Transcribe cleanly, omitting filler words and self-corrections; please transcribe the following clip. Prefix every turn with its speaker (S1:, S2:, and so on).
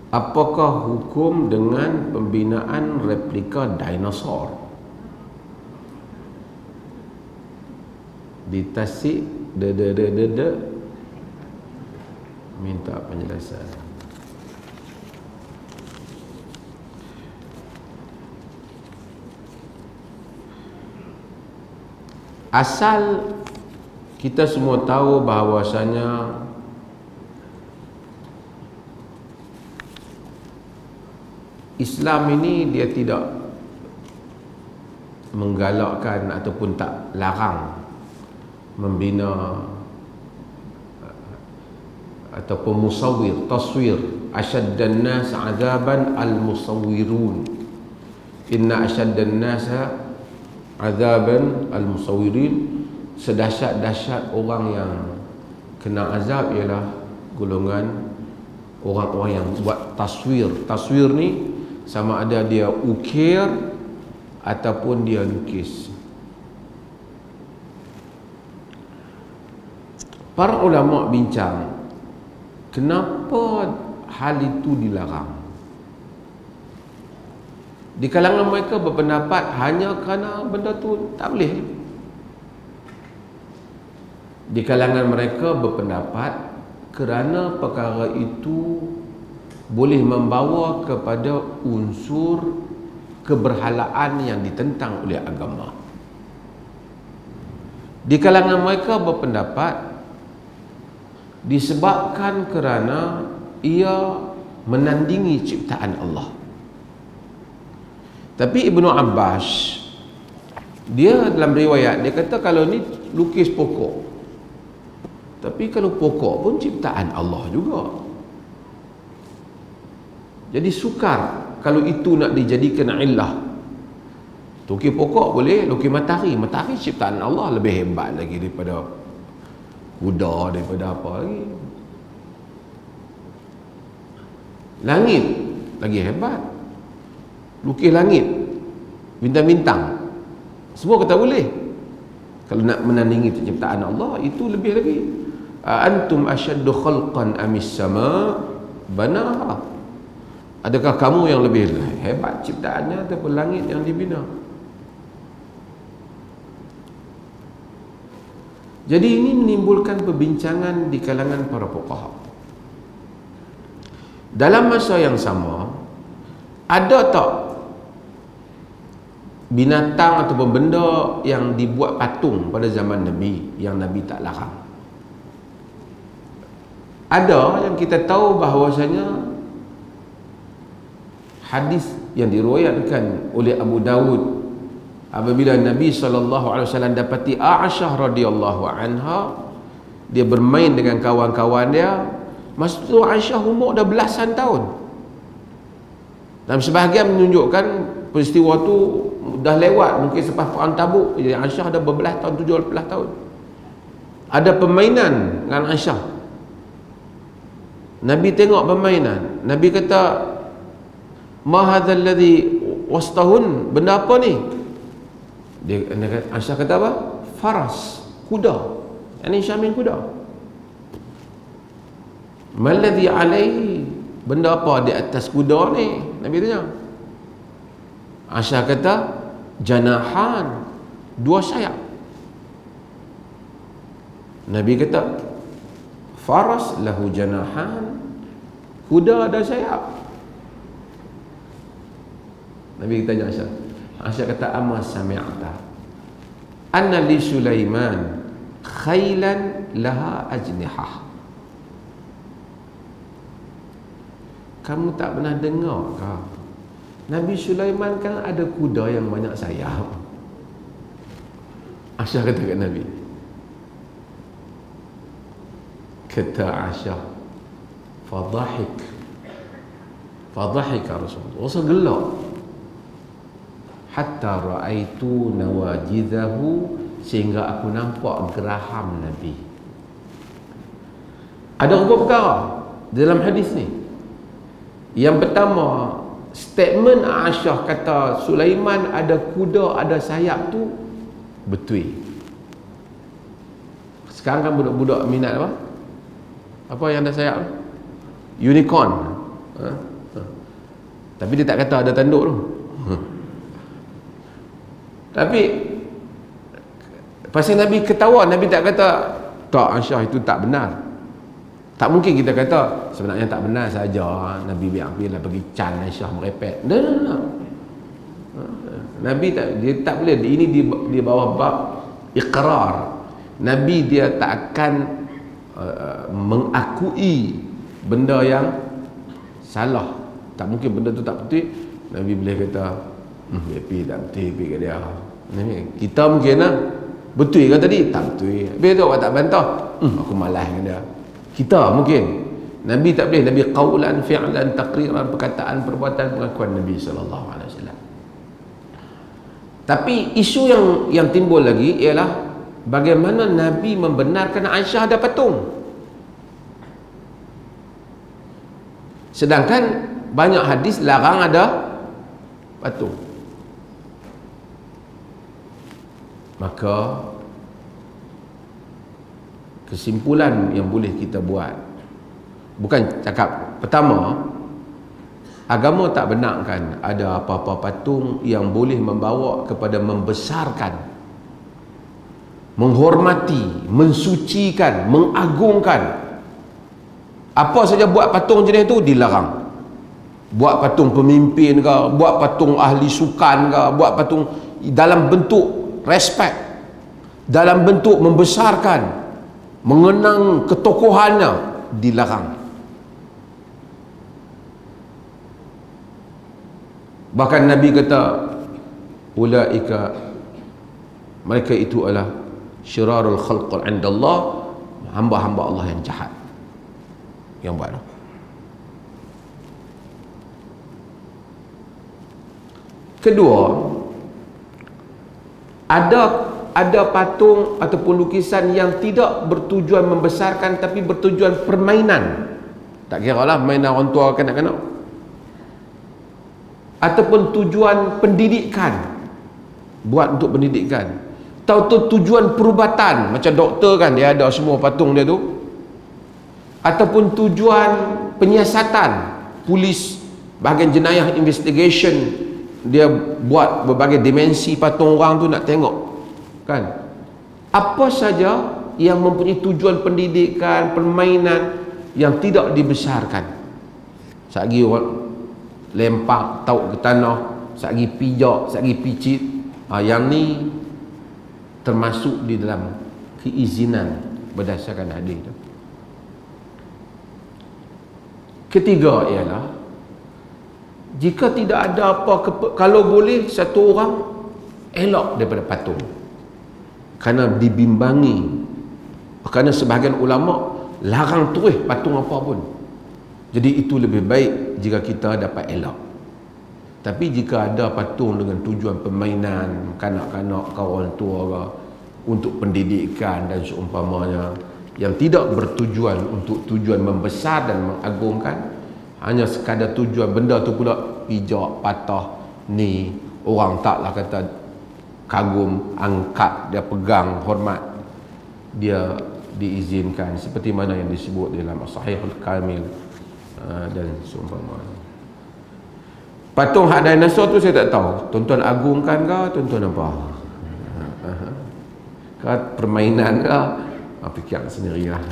S1: Apakah hukum dengan pembinaan replika dinosaur di Tasik? Minta penjelasan. Asal kita semua tahu bahawasanya Islam ini dia tidak menggalakkan ataupun tak larang membina ataupun musawwir, taswir. Asyaddan nas azaban al-musawwirun. Inna asyaddan nas azaban al-musawwirin. Sedahsyat-dahsyat orang yang kena azab ialah golongan orang-orang yang buat taswir. Taswir ni sama ada dia ukir ataupun dia lukis. Para ulama bincang kenapa hal itu dilarang. Di kalangan mereka berpendapat hanya kerana benda tu tak boleh. Di kalangan mereka berpendapat kerana perkara itu boleh membawa kepada unsur keberhalaan yang ditentang oleh agama. Di kalangan mereka berpendapat disebabkan kerana ia menandingi ciptaan Allah. Tapi Ibnu Abbas dia dalam riwayat dia kata kalau ni lukis pokok, tapi kalau pokok pun ciptaan Allah juga. Jadi sukar kalau itu nak dijadikan illah. Lukis pokok boleh, lukis matahari. Matahari ciptaan Allah lebih hebat lagi daripada kuda, daripada apa lagi. Langit lagi hebat. Lukis langit, bintang-bintang, semua kata boleh. Kalau nak menandingi ciptaan Allah, itu lebih lagi. Antum asyaddu khalqan amis sama banaha. Adakah kamu yang lebih hebat ciptaannya ataupun langit yang dibina? Jadi ini menimbulkan perbincangan di kalangan para fuqaha. Dalam masa yang sama, ada tak binatang ataupun benda yang dibuat patung pada zaman Nabi yang Nabi tak larang? Ada yang kita tahu bahawasanya hadis yang diriwayatkan oleh Abu Dawud apabila Nabi SAW dapati Aisyah radhiyallahu anha, dia bermain dengan kawan-kawan dia. Masa tu Aisyah umur dah belasan tahun. Dan sebahagian menunjukkan peristiwa tu dah lewat, mungkin selepas perang Tabuk. Jadi Aisyah dah berbelas tahun, 17 tahun. Ada permainan dengan Aisyah. Nabi tengok permainan, Nabi kata, ma hadzal ladzi wastahun, benda apa ni? Aisyah kata apa? Faras, kuda. Ini Syamil kuda. Maladhi alaihi, benda apa di atas kuda ni? Nabi tanya. Aisyah kata janahan, dua sayap. Nabi kata faras lahu janahan, kuda ada sayap. Nabi tanya Aisyah. Aisyah kata amma sami'ta anna li Sulaiman khailan laha ajnihah. Kamu tak pernah dengar ke Nabi Sulaiman kan ada kuda yang banyak sayap? Aisyah kata kat Nabi. Kata Aisyah, fadhahika Rasulullah, Rasul gelak. Hatta ra'aitu nawajidahu, sehingga aku nampak geraham Nabi. Ada beberapa perkara dalam hadis ni. Yang pertama, statement Aisyah kata Sulaiman ada kuda, ada sayap tu betul. Sekarang kan budak-budak minat apa? Apa yang ada sayap? Unicorn. Tapi dia tak kata ada tanduk tu. Tapi pasal Nabi ketawa, Nabi tak kata tak, Aisyah itu tak benar. Tak mungkin kita kata sebenarnya tak benar saja, Nabi biar pergi can Aisyah merepek. No. Nabi tak, dia tak boleh. Ini di bawah bab iqrar. Nabi dia tak akan mengakui benda yang salah. Tak mungkin benda tu tak betul. Nabi boleh kata tapi tak betul, pergi kat dia. Kita mungkin betul ke tadi? Tak betul. Habis tu awak tak bantah. Aku malas dengan dia. Kita mungkin. Nabi tak boleh. Nabi qaulan, fi'lan, taqriran, perkataan, perbuatan, pengakuan Nabi SAW. Tapi isu yang timbul lagi ialah bagaimana Nabi membenarkan Aisyah ada patung. Sedangkan banyak hadis larang ada patung. Maka kesimpulan yang boleh kita buat, bukan cakap pertama, agama tak benarkan ada apa-apa patung yang boleh membawa kepada membesarkan, menghormati, mensucikan, mengagungkan. Apa saja buat patung jenis itu dilarang. Buat patung pemimpin ke, buat patung ahli sukan ke, buat patung dalam bentuk respect, dalam bentuk membesarkan, mengenang ketokohannya, dilarang. Bahkan Nabi kata ulaika, mereka itu adalah syirarul khalq 'inda Allah, hamba-hamba Allah yang jahat yang buat. Kedua, ada patung ataupun lukisan yang tidak bertujuan membesarkan tapi bertujuan permainan. Tak kira lah mainan orang tua kanak-kanak, ataupun tujuan pendidikan, buat untuk pendidikan, atau tujuan perubatan, macam doktor kan dia ada semua patung dia tu, ataupun tujuan penyiasatan, polis bahagian jenayah investigation, dia buat berbagai dimensi patung orang tu nak tengok kan. Apa saja yang mempunyai tujuan pendidikan, permainan yang tidak dibesarkan, satgi orang lempar tauk ke tanah, satgi pijak, satgi picit, yang ni termasuk di dalam keizinan berdasarkan hadis tu. Ketiga ialah jika tidak ada apa, kalau boleh satu orang elok daripada patung, kerana dibimbangi, kerana sebahagian ulama larang terus patung apa pun. Jadi itu lebih baik jika kita dapat elok. Tapi jika ada patung dengan tujuan permainan kanak-kanak, kawan tua ke, untuk pendidikan dan seumpamanya, yang tidak bertujuan untuk tujuan membesar dan mengagungkan, hanya sekadar tujuan benda tu pula pijak, patah, ni orang taklah kata kagum, angkat, dia pegang, hormat, dia diizinkan seperti mana yang disebut dalam Sahihul Kamil dan seumpamanya. Patung hak dinosaur tu saya tak tahu, tuan-tuan agungkan ke, tuan-tuan apa? Ke permainan ke? Fikir sendirilah.